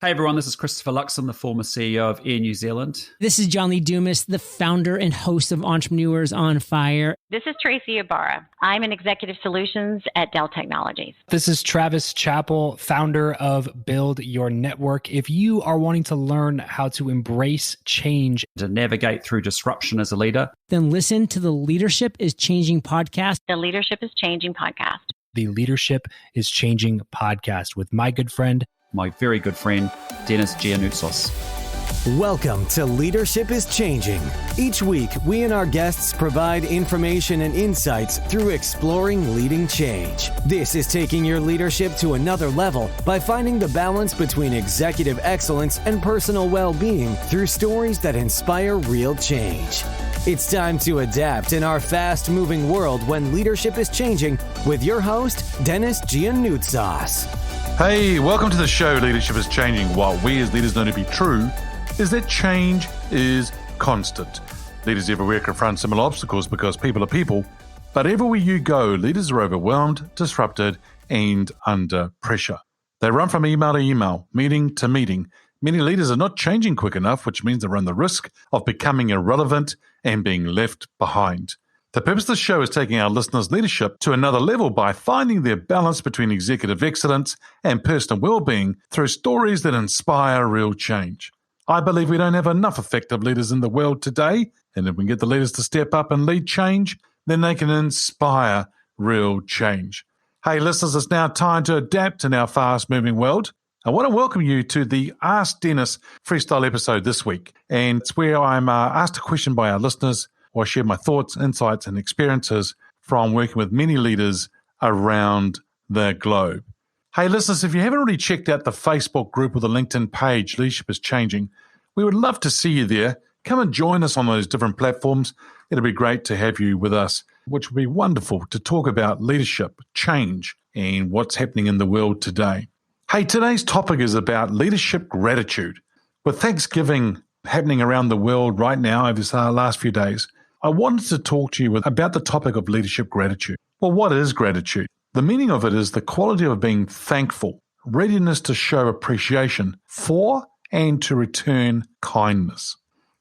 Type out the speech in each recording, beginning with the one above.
Hey everyone, this is Christopher Luxon, the former CEO of Air New Zealand. This is John Lee Dumas, the founder and host of Entrepreneurs on Fire. This is Tracy Ibarra. I'm in Executive Solutions at Dell Technologies. This is Travis Chappell, founder of Build Your Network. If you are wanting to learn how to embrace change, To navigate through disruption as a leader, Then listen to the Leadership is Changing podcast. The Leadership is Changing podcast. the Leadership is Changing podcast with my good friend, my very good friend, Denis Giannoutzos. Welcome to Leadership is Changing. Each week, we and our guests provide information and insights through exploring leading change. This is taking your leadership to another level by finding the balance between executive excellence and personal well-being through stories that inspire real change. It's time to adapt in our fast-moving world when leadership is changing with your host, Denis Giannoutzos. Hey, welcome to the show, Leadership is Changing. What we as leaders know to be true is that change is constant. Leaders everywhere confront similar obstacles because people are people. But everywhere you go, leaders are overwhelmed, disrupted, and under pressure. They run from email to email, meeting to meeting. Many leaders are not changing quick enough, which means they run the risk of becoming irrelevant and being left behind. The purpose of the show is taking our listeners' leadership to another level by finding their balance between executive excellence and personal well-being through stories that inspire real change. I believe we don't have enough effective leaders in the world today, and if we can get the leaders to step up and lead change, then they can inspire real change. Hey, listeners, it's now time to adapt in our fast-moving world. I want to welcome you to the Ask Denis freestyle episode this week, and it's where I'm asked a question by our listeners, or I share my thoughts, insights, and experiences from working with many leaders around the globe. Hey, listeners, if you haven't already checked out the Facebook group or the LinkedIn page, Leadership is Changing, we would love to see you there. Come and join us on those different platforms. It'll be great to have you with us, which will be wonderful to talk about leadership, change, and what's happening in the world today. Hey, today's topic is about leadership gratitude. With Thanksgiving happening around the world right now over these last few days, I wanted to talk to you about the topic of leadership gratitude. Well, what is gratitude? The meaning of it is the quality of being thankful, readiness to show appreciation for and to return kindness.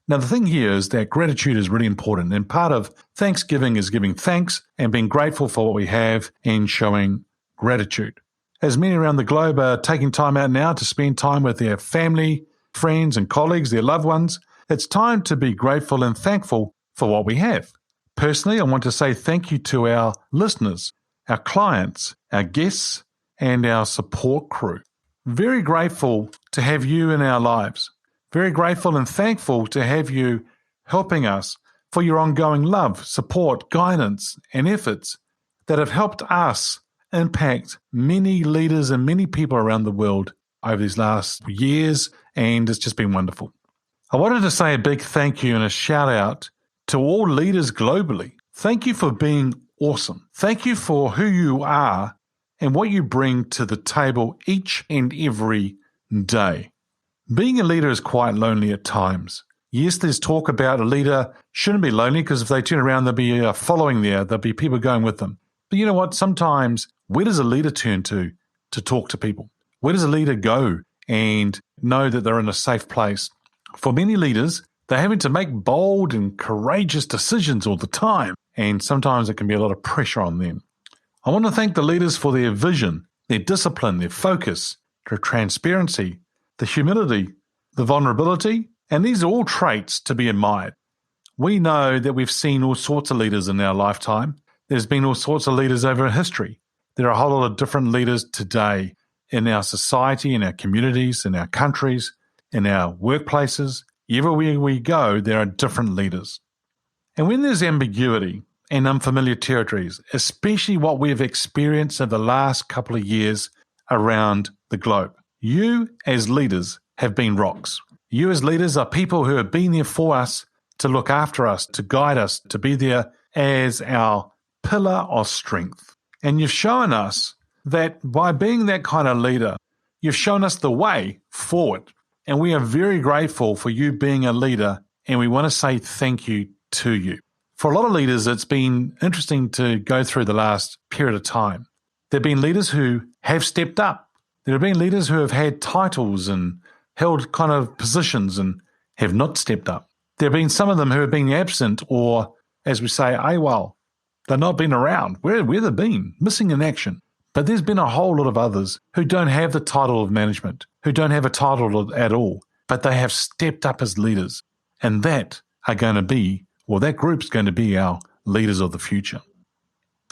Now, the thing here is that gratitude is really important, and part of Thanksgiving is giving thanks and being grateful for what we have and showing gratitude. As many around the globe are taking time out now to spend time with their family, friends and colleagues, their loved ones, it's time to be grateful and thankful for what we have. Personally, I want to say thank you to our listeners, our clients, our guests, and our support crew. Very grateful to have you in our lives. Very grateful and thankful to have you helping us for your ongoing love, support, guidance, and efforts that have helped us impact many leaders and many people around the world over these last years, and it's just been wonderful. I wanted to say a big thank you and a shout out to all leaders globally. Thank you for being awesome. Thank you for who you are and what you bring to the table each and every day. Being a leader is quite lonely at times. Yes, there's talk about a leader shouldn't be lonely because if they turn around, there'll be following there. There'll be people going with them. But you know what? Sometimes where does a leader turn to talk to people? Where does a leader go and know that they're in a safe place? For many leaders, they're having to make bold and courageous decisions all the time, and sometimes it can be a lot of pressure on them. I want to thank the leaders for their vision, their discipline, their focus, their transparency, the humility, the vulnerability, and these are all traits to be admired. We know that we've seen all sorts of leaders in our lifetime. There's been all sorts of leaders over history. There are a whole lot of different leaders today in our society, in our communities, in our countries, in our workplaces. Everywhere we go, there are different leaders. And when there's ambiguity and unfamiliar territories, especially what we've experienced in the last couple of years around the globe, you as leaders have been rocks. You as leaders are people who have been there for us, to look after us, to guide us, to be there as our pillar of strength. And you've shown us that by being that kind of leader, you've shown us the way forward. And we are very grateful for you being a leader, and we want to say thank you to you. For a lot of leaders, it's been interesting to go through the last period of time. There have been leaders who have stepped up. There have been leaders who have had titles and held kind of positions and have not stepped up. There have been some of them who have been absent or, as we say, AWOL. They've not been around. Where have they been? Missing in action. But there's been a whole lot of others who don't have the title of management, who don't have a title at all, but they have stepped up as leaders. And that group's going to be our leaders of the future.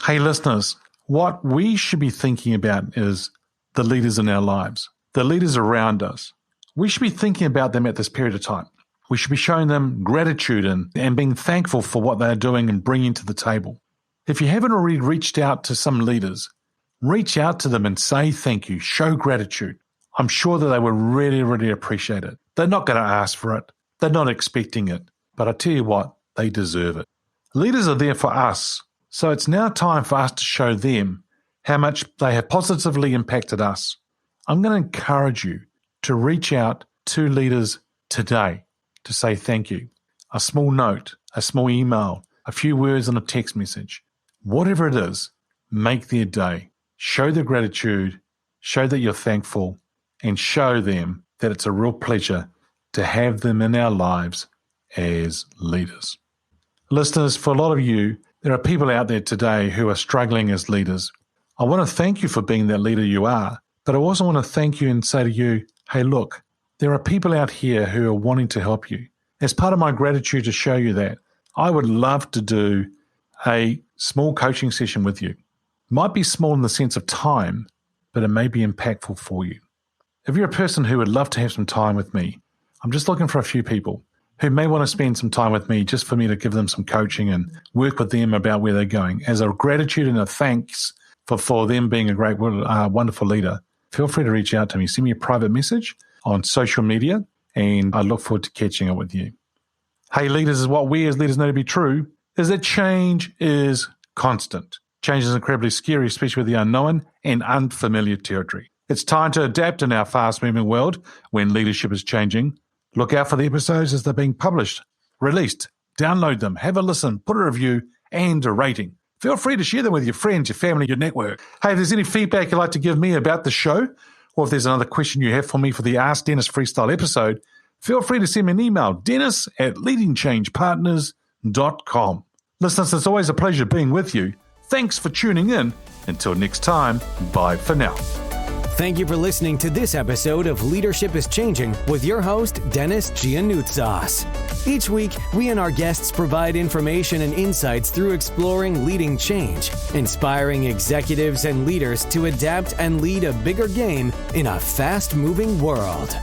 Hey, listeners, what we should be thinking about is the leaders in our lives, the leaders around us. We should be thinking about them at this period of time. We should be showing them gratitude and being thankful for what they're doing and bringing to the table. If you haven't already reached out to some leaders, reach out to them and say thank you, show gratitude. I'm sure that they will really, really appreciate it. They're not going to ask for it. They're not expecting it. But I tell you what, they deserve it. Leaders are there for us. So it's now time for us to show them how much they have positively impacted us. I'm going to encourage you to reach out to leaders today to say thank you. A small note, a small email, a few words on a text message. Whatever it is, make their day. Show their gratitude, show that you're thankful, and show them that it's a real pleasure to have them in our lives as leaders. Listeners, for a lot of you, there are people out there today who are struggling as leaders. I want to thank you for being that leader you are, but I also want to thank you and say to you, hey, look, there are people out here who are wanting to help you. As part of my gratitude to show you that, I would love to do a small coaching session with you. It might be small in the sense of time, but it may be impactful for you. If you're a person who would love to have some time with me, I'm just looking for a few people who may want to spend some time with me just for me to give them some coaching and work with them about where they're going. As a gratitude and a thanks for them being a great, wonderful leader, feel free to reach out to me. Send me a private message on social media, and I look forward to catching up with you. Hey, leaders, is what we as leaders know to be true is that change is constant. Change is incredibly scary, especially with the unknown and unfamiliar territory. It's time to adapt in our fast-moving world when leadership is changing. Look out for the episodes as they're being published, released. Download them, have a listen, put a review, and a rating. Feel free to share them with your friends, your family, your network. Hey, if there's any feedback you'd like to give me about the show, or if there's another question you have for me for the Ask Denis Freestyle episode, feel free to send me an email, dennis@leadingchangepartners.com. Listeners, it's always a pleasure being with you. Thanks for tuning in. Until next time, bye for now. Thank you for listening to this episode of Leadership is Changing with your host, Denis Giannoutsas. Each week, we and our guests provide information and insights through exploring leading change, inspiring executives and leaders to adapt and lead a bigger game in a fast-moving world.